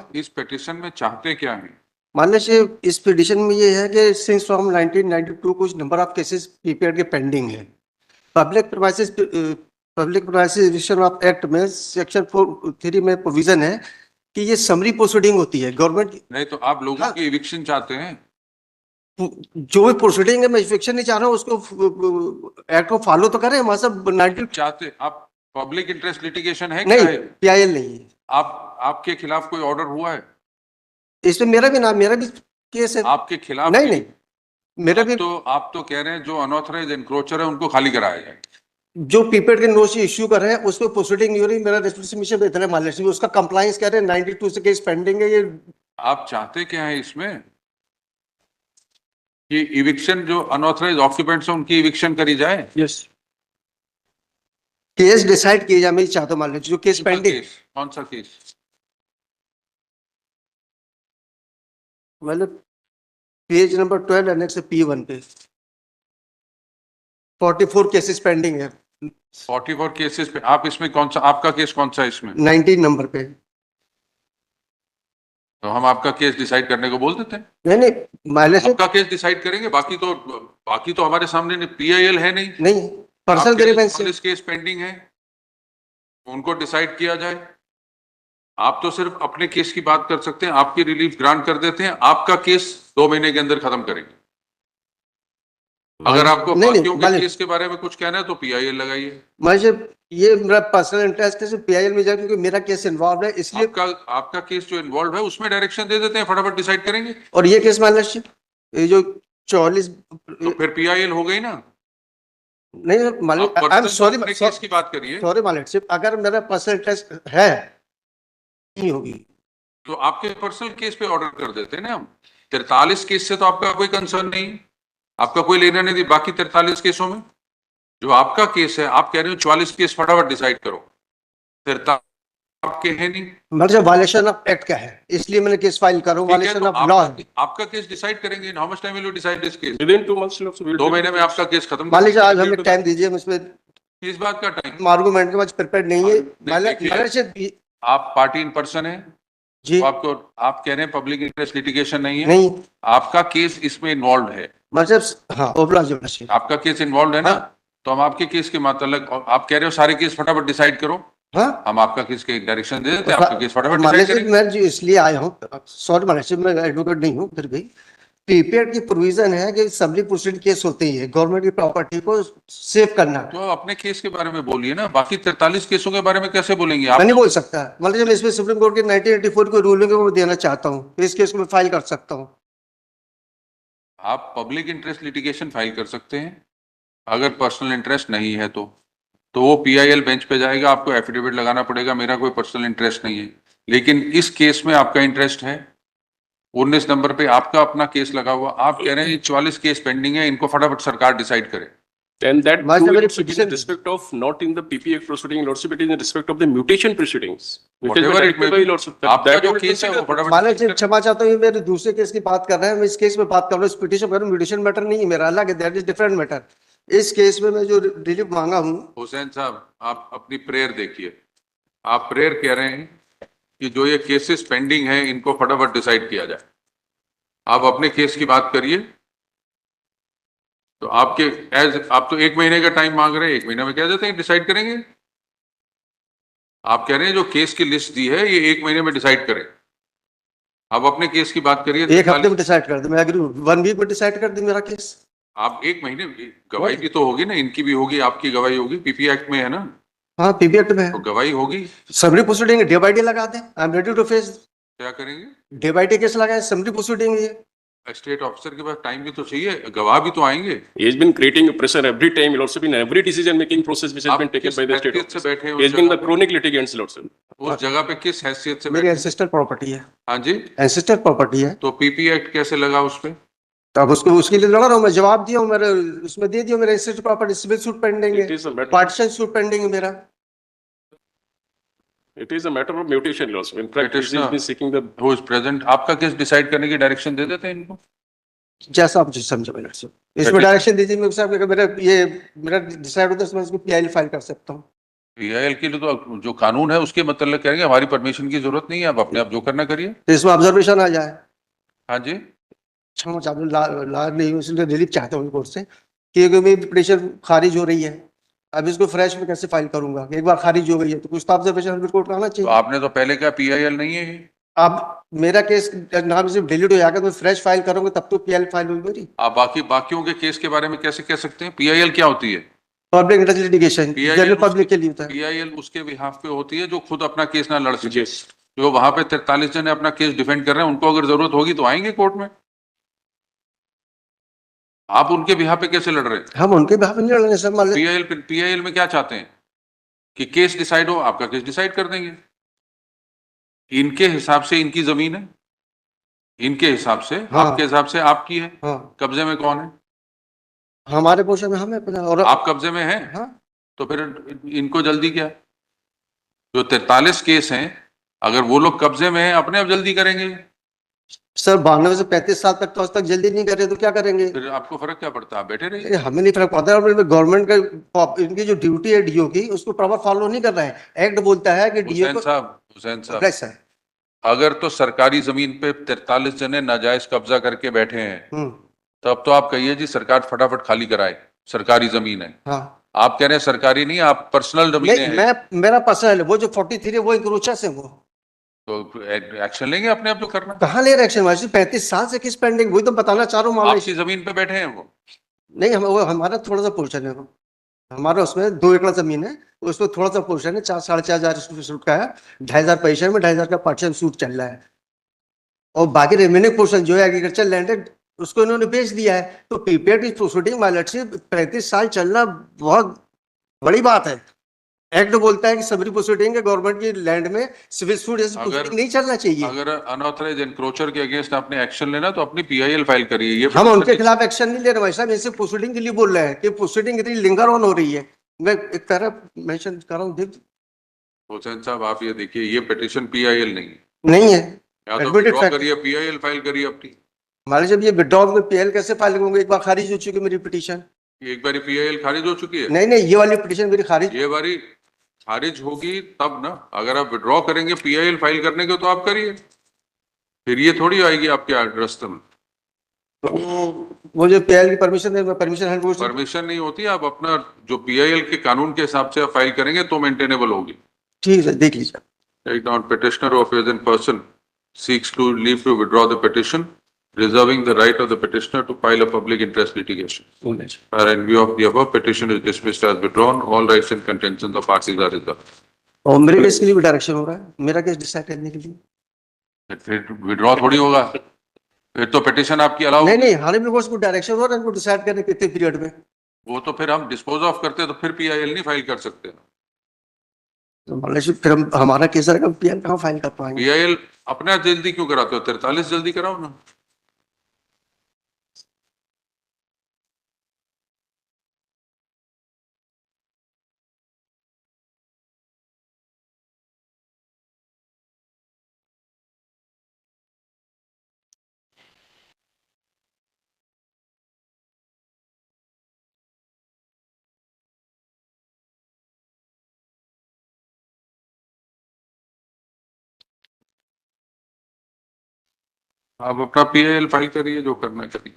इस पिटीशन में चाहते क्या है? मान लीजिए इस पिटीशन में ये है कि सिंस फ्रॉम 1992 कुछ नंबर ऑफ केसेस पीपीएड के पेंडिंग है। पब्लिक प्रिवाइसेस रिस्ट्रिक्शन ऑफ एक्ट में सेक्शन 4(3) में प्रोविजन है कि ये समरी प्रोसीडिंग होती है गवर्नमेंट। नहीं तो आप लोगों की इविक्शन चाहते हैं? जो भी प्रोसीडिंग है मैं इविक्शन नहीं चाह रहा हूँ, उसको एक्ट को फॉलो तो करें। हमारे सब 90 चाहते आप पब्लिक इंटरेस्ट लिटिगेशन है क्या नहीं, है? पीआईएल नहीं है। आपके खिलाफ कोई ऑर्डर हुआ है? इसमें मेरा भी केस है। आपके खिलाफ नहीं नहीं, मेरा भी आप तो कह रहे हैं जो अनऑथराइज एनक्रोचर है उनको खाली कराया जाए। जो पीपीएड के नोटिस इश्यू कर रहे हैं उस पर प्रोसीडिंग नहीं हो रही। मेरा रेस्पॉन्सिबिलिटी में इतना है मान लीजिए, उसका कंप्लायंस कह रहे हैं 92 से केस पेंडिंग है। ये आप चाहते क्या है इसमें कि इविक्शन जो अनऑथराइज ऑक्यूपेंट्स हैं उनकी इविक्शन करी जाए? यस, केस डिसाइड किए जाए। मैं चाहता हूं मान लीजिए जो केस पेंडिंग। कौन सा केस? मतलब पेज नंबर 12 एनेक्स P1 पे 44 केसेस पेंडिंग है। 44 केसेस पे आप इसमें कौन सा, आपका केस कौन सा है इसमें? 19 नंबर पे। तो हम आपका केस डिसाइड करने को बोल देते हैं। नहीं, मान लीजिए आपका केस डिसाइड करेंगे, बाकी तो हमारे सामने पीआईएल है नहीं, पर्सनल ग्रीवेंस है। केस पेंडिंग है, उनको डिसाइड किया जाए। आप तो सिर्फ अपने केस की बात कर सकते हैं, आपकी रिलीफ ग्रांट कर देते हैं, आपका केस 2 महीने के अंदर खत्म करेंगे। अगर आपको बाकियों के केस के बारे में कुछ कहना है तो पीआईएल लगाइए। मुझे ये मेरा पर्सनल इंटरेस्ट है पीआईएल में जाए, क्योंकि मेरा केस इन्वॉल्व है इसलिए। आपका केस जो इन्वॉल्व है उसमें डायरेक्शन दे देते हैं, फटाफट डिसाइड करेंगे। और ये केस मान लीजिए ये जो 44 तो फिर पीआईएल हो गई ना। नहीं मालिक, आई एम सॉरी, केस की बात करिए। सॉरी मालिक, सिर्फ अगर मेरा पर्सनल इंटरेस्ट है नहीं होगी तो आपके पर्सनल केस पे ऑर्डर कर देते हैं ना हम। 43 केस से तो आपका कोई कंसर्न नहीं, आपका कोई लेना नहीं दी। बाकी 43 केसों में जो आपका केस है, आप कह रहे हो 44 केस फटाफट डिसाइड करो, 43 आपके है नहीं। मतलब वायलेशन ऑफ एक्ट का है, इसलिए मैंने केस फाइल करूं। वायलेशन ऑफ लॉ आपका केस डिसाइड करेंगे। How much time will you decide this case? Within 2 months 2 महीने में आपका केस खत्म। मान लीजिए आज हमें टाइम दीजिए, हम इसमें किस बात का टाइम? आर्गूमेंट के बाद प्रिपेयर नहीं है। आप पार्टी इन पर्सन है जी, तो आपको, आप कह रहे हैं पब्लिक इंटरेस्ट लिटिगेशन नहीं है। नहीं, आपका केस इसमें इन्वॉल्व है। मतलब हाँ, आपका केस इन्वॉल्व है ना। तो हम आपके केस के मतलब, आप कह रहे हो सारे केस फटाफट डिसाइड करो। हाँ, हम आपका केस के डायरेक्शन दे देते हैं, आपका केस फटाफट डिसाइड करेंगे। मैं जो इसलिए आया हूँ, सॉरी मालिक, मैं एडवोकेट नहीं हूँ, फिर भी पीपीएड की प्रोविजन है कि सबली प्रोसीड केस होते ही है गवर्नमेंट की प्रॉपर्टी को सेव करना। तो अपने केस के बारे में बोलिए ना, बाकी 43 केसों के बारे में कैसे बोलेंगे आप? मैं नहीं बोल सकता। मतलब मैं इसमें सुप्रीम कोर्ट के 1984 को रूलिंग को देना चाहता हूँ, इस केस को मैं फाइल कर सकता हूँ। आप पब्लिक इंटरेस्ट लिटिगेशन फाइल कर सकते हैं अगर पर्सनल इंटरेस्ट नहीं है तो वो पीआईएल बेंच पे जाएगा, आपको एफिडेविट लगाना पड़ेगा, मेरा कोई पर्सनल इंटरेस्ट नहीं है। लेकिन इस केस में आपका इंटरेस्ट है। 19 नंबर पे आपका अपना केस लगा हुआ, आप कह रहे हैं 44 केस पेंडिंग है, इनको फटाफट सरकार डिसाइड करे। And that too is in respect of not in the PP Act proceeding, lordship, it is in respect of the mutation proceedings. Whatever it may be, आपका जो केस है वो फटाफट। मालिक जी क्षमा चाहता हूँ, मेरे दूसरे केस की बात कर रहे हैं, मैं इस केस में बात कर रहा हूँ। इस पिटीशन पर म्यूटेशन मैटर नहीं है मेरा, अलग है, दैट इज डिफरेंट मैटर। इस केस में मैं जो रिलीफ मांगा हूँ। हुसैन साहब, आप अपनी प्रेयर देखिए। आप प्रेयर कह रहे हैं कि जो ये केसेस पेंडिंग है इनको फटाफट डिसाइड किया जाए। आप अपने केस की बात करिए। तो आप तो 1 महीने का टाइम मांग रहे हैं, 1 महीने में कह देते हैं डिसाइड करेंगे। आप कह रहे हैं जो केस की लिस्ट दी है ये 1 महीने में डिसाइड करें। आप अपने केस की बात करिए। 1 हफ्ते में डिसाइड कर दे, मैं एग्री हूं। 1 वीक में डिसाइड कर दे मेरा केस। आप 1 महीने, गवाही भी तो होगी ना, इनकी भी होगी, आपकी गवाही होगी, पीपी एक्ट में है ना। हाँ, पीपी एक्ट में है, तो गवाही होगी। Summary proceeding day by day लगा दे। I am ready to face. क्या करेंगे? डे बाय डे केस लगाए, समरी प्रोसीडिंग है। स्टेट ऑफिसर के पास टाइम भी तो चाहिए, गवाह भी तो आएंगे। He has been creating a pressure every time, lordship, in every decision making process which has been taken by the state हैसियत से officer. बैठे हैं He has been the chronic litigants, lordship. उस जगह पे किस हैसियत से मेरी बैठे? एंसेस्टर प्रॉपर्टी है। हाँ जी, एंसेस्टर प्रॉपर्टी है। तो पीपी एक्ट कैसे लगा उस पे? तब उसको उसके लिए लड़ रहा हूँ मैं, जवाब दिया हूँ, मेरे उसमें दे दिया। मेरे ancestor property civil suit pending It is a है, matter- पार्टीशन सूट पेंडिंग है मेरा। It is a matter of mutation, lordship. In fact, he has been seeking the who is present, आपका केस डिसाइड करने की direction दे देते हैं इनको। जैसा आप समझो मेरे से इसमें डायरेक्शन दीजिए। मेरे साहब, मेरा डिसाइड होता है मैं इसको पीआईएल फाइल कर सकता हूँ। पीआईएल के लिए तो जो कानून है उसके मतलब कहेंगे हमारी परमिशन की जरूरत नहीं है, आप अपने आप जो करना करिए। तो इसमें ऑब्जर्वेशन आ जाए। हाँ जी, क्षमा चाहता ला नहीं हूँ, इसलिए रिलीफ चाहता हूँ कोर्ट से कि अगर मेरी पिटीशन खारिज हो रही है, अब इसको फ्रेश में कैसे फाइल करूंगा? एक बार खारिज हो गई है तो कुछ तो ऑब्जर्वेशन कोर्ट का आना तो चाहिए। आपने तो पहले कहा पीआईएल नहीं है ये। अब मेरा केस नाम से डिलीट हो जाएगा तो फ्रेश फाइल करूंगा तब तो पीएल फाइल हुई मेरी। आप बाकियों के केस के बारे में कैसे कह सकते हैं? पीआईएल क्या होती है? Public interest litigation general PIL public के लिए होता है। पीआईएल उसके बिहाफ पे होती है जो खुद अपना केस ना लड़ सके। Yes. जो वहां पे 43 जने अपना केस डिफेंड कर रहे हैं, उनको अगर जरूरत होगी तो आएंगे कोर्ट में। आप उनके बिहाफ पे कैसे लड़ रहे हैं? हम उनके बिहाफ नहीं लड़ेंगे सर, मान लीजिए पीआईएल में क्या चाहते हैं कि केस डिसाइड हो, आपका केस डिसाइड कर देंगे। इनके हिसाब से इनकी जमीन है, इनके हिसाब से हाँ। आपके हिसाब से आपकी है। हाँ, कब्जे में कौन है? हमारे पोर्शन में हमें पता। और आप कब्जे में हैं, हाँ तो फिर इनको जल्दी क्या? जो 43 केस हैं, अगर वो लोग कब्जे में हैं, अपने आप जल्दी करेंगे। सर, 92 से 35 साल तक तो आज तक जल्दी नहीं कर रहे तो क्या करेंगे? फिर आपको फर्क क्या पड़ता है? आप बैठे रहिए। अरे हमें नहीं फर्क पड़ता है, गवर्नमेंट का इनकी जो ड्यूटी है डीओ की उसको प्रॉपर फॉलो नहीं कर रहे हैं। एक्ट बोलता है कि डीओ हुसैन को साहब, सर। अगर तो सरकारी जमीन पे 43 जने नाजायज कब्जा करके बैठे हैं, हम्म। तब तो आप कहिए जी सरकार फटाफट खाली कराए, सरकारी जमीन है। हाँ, आप कह रहे हैं सरकारी नहीं, आप पर्सनल जमीनें नहीं, हैं, मेरा पर्सनल है वो जो 43 है वो इंक्रोचर्स है वो। तो एक्शन लेंगे अपने आप जो करना। कहाँ ले रहे एक्शन? वैसे 35 साल से किस पेंडिंग, वही तो बताना चाह रहा हूँ मामले। आपकी जमीन पे बैठे हैं वो। नहीं, हम वो हमारा थोड़ा सा पोर्शन है वो। हमारा उसमें 2 एकड़ जमीन है, उसमें थोड़ा सा पोर्शन है, 4-4.5 हजार सूट का है। 2,500 पैसे में 2,500 का पार्टीशन सूट चल रहा है। और बाकी रिमेनिंग पोर्शन जो है एग्रीकल्चर लैंड है, उसको इन्होंने बेच दिया है। तो पीपीएड की प्रोसीडिंग वायलेट से 35 साल चलना बहुत बड़ी बात है। एक्ट बोलता है कि सबरी प्रोसीडिंग गवर्नमेंट की लैंड में सिविल सूट जैसे प्रोसीडिंग नहीं चलना चाहिए। अगर अनऑथराइज एनक्रोचर के अगेंस्ट आपने एक्शन लेना तो अपनी पीआईएल फाइल करिए। ये हम उनके खिलाफ एक्शन नहीं ले रहे भाई साहब, इनसे प्रोसीडिंग के लिए बोल रहे हैं कि प्रोसीडिंग इतनी लिंगर ऑन हो रही है। मैं एक तरह मेंशन कर रहा हूँ, हुसैन साहब आप ये देखिए, ये पिटीशन पीआईएल नहीं है। नहीं है या तो एडमिटेड विड्रॉ फैक्ट। करिए, पीआईएल फाइल करिए अपनी। हमारे जब ये विड्रॉल में पीएल कैसे फाइल करूंगा? एक बार खारिज हो चुकी है मेरी पिटीशन। एक बारी पीआईएल खारिज हो चुकी है। नहीं नहीं, ये वाली पिटीशन मेरी खारिज। ये बारी खारिज होगी तब ना। अगर आप विड्रॉ करेंगे पीआईएल फाइल करने के तो आप करिए, फिर ये थोड़ी आएगी आपके रास्ते में। वो जो पीएल की परमिशन है, परमिशन है वो। परमिशन नहीं होती, आप अपना जो पीआईएल के कानून के हिसाब से आप फाइल करेंगे तो मेंटेनेबल होगी। ठीक है, देख लीजिए। Take down petitioner or present person seeks to leave to withdraw the petition, reserving the right of the petitioner to file a public interest litigation. Where in view of the above, petition is dismissed as withdrawn. All rights and contentions of parties are reserved. और मेरे case के लिए भी direction हो रहा है, मेरा case decide करने के लिए। फिर विड्रॉ थोड़ी होगा, फिर तो पिटिशन आपकी अलाउ। नहीं नहीं, हानिबल कोर्ट को डायरेक्शन हो रहा है इनको डिसाइड करने कितने पीरियड में। वो तो फिर हम डिस्पोज ऑफ करते तो फिर पीआईएल नहीं फाइल कर सकते। तो मान लीजिए फिर हमारा केस रहेगा, पीएल कहाँ फाइल कर पाएंगे? पीआईएल अपना जल्दी क्यों कराते हो? 43 जल्दी कराओ ना। आप अपना पीआईएल फाइल करिए, जो करना करिए।